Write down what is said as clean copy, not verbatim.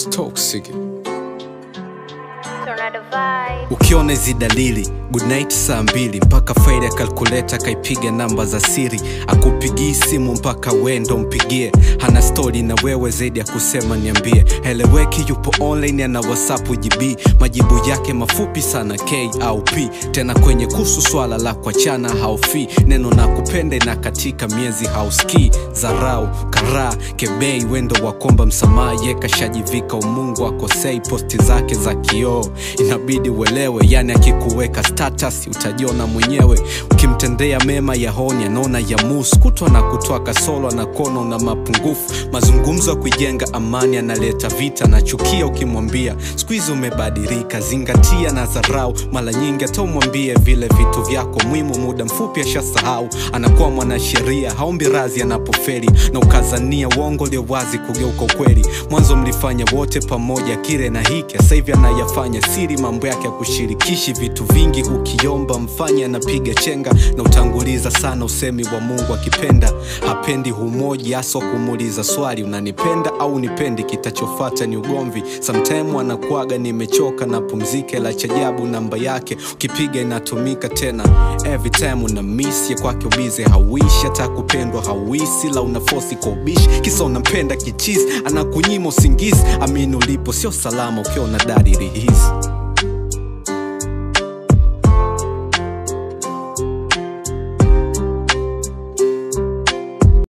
It's toxic. Ukiona hizi dalili, good night saa 2 mpaka faida calculator kaipiga namba za siri. Akupigii simu mpaka wendo mpigie. Hana story na wewe zaidi ya kusema niambie. Heleweki yupo online ana WhatsApp GB. Majibu yake mafupi sana K au P. Tena kwenye kuhusu swala la kuachana haufi. Neno na kupende na katika miezi hauski. Zarau, kara, kebei wendo wakomba msamaha. Yeka shajivika umungu akosei posti zake za kioo. Inabidi uelewe, yani akikuweka status utajiona mwenyewe. Ukimtendea mema ya honi anaona ya musu. Kutwa na kutoa kasolo na kono na mapungufu. Mazungumzo kujenga amani analeta vita na chukia ukimwambia. Squeeze umebadilika, zingatia na zarau. Mara nyingi hata umwambie vile vitu vyako muhimu muda mfupi ashasahau. Anakuwa mwanasheria, haombi radhi anapofeli. Na ukazania uongo leo wazi kugeuka ukweli. Mwanzo mlifanya wote pamoja kile na hiki. Sasa hivi anayafanya siri mambo yake ya kushirikishi vitu vingi. Ukiomba mfanya anapiga chenga. Na utanguliza sana usemi wa Mungu akipenda. Hapendi humoja aso kumuuliza swali unanipenda au nipendi, kitachofuata ni ugomvi. Sometime anakuaga nimechoka na pumzike la chajabu namba yake ukipiga inatumika tena. Every time una miss ya kwake ubize hawishi hata kupendwa hawisi la unafosi kwa ubishi. Kisa unampenda kichizi anakunyima usingizi. Amini ulipo sio salama ukiona dalili hizi.